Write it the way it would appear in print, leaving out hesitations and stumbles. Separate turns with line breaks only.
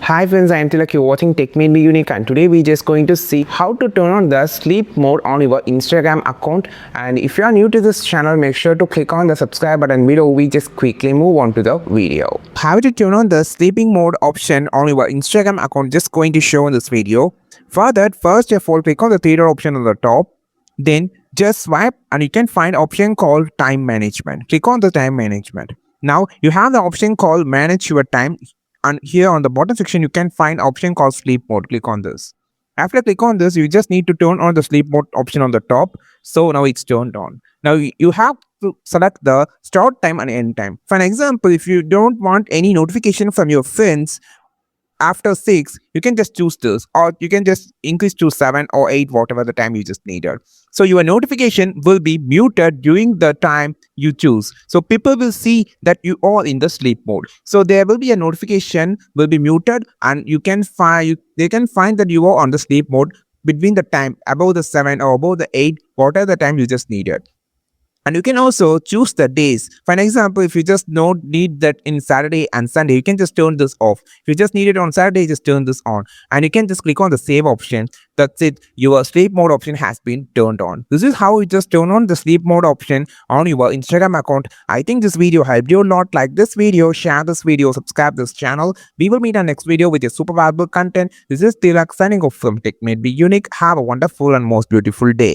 Hi friends, I am Tilak. You're watching Tech Made Me Unique, and today we're just going to see how to turn on the sleep mode on your Instagram account. And if you are new to this channel, make sure to click on the subscribe button below. We just quickly move on to the video. How to turn on the sleeping mode option on your Instagram account, just going to show in this video. For that, first of all, click on the theater option on the top. Then just swipe and you can find option called time management. Click on the time management. Now you have the option called manage your time, and here on the bottom section you can find option called sleep mode. Click on this. After click on this, you just need to turn on the sleep mode option on the top. So now it's turned on. Now you have to select the start time and end time. For an example, if you don't want any notification from your friends after 6, you can just choose this, or you can just increase to 7 or 8, whatever the time you just needed. So your notification will be muted during the time you choose, so people will see that you are in the sleep mode. So there will be a notification will be muted, and you can find they can find that you are on the sleep mode between the time above the 7 or above the 8, whatever the time you just needed. And you can also choose the days. For an example, if you just don't need that in Saturday and Sunday, you can just turn this off. If you just need it on Saturday, just turn this on. And you can just click on the save option. That's it. Your sleep mode option has been turned on. This is how you just turn on the sleep mode option on your Instagram account. I think this video helped you a lot. Like this video, share this video, subscribe this channel. We will meet on next video with a super valuable content. This is Tilak signing off from Tech Made Be Unique. Have a wonderful and most beautiful day.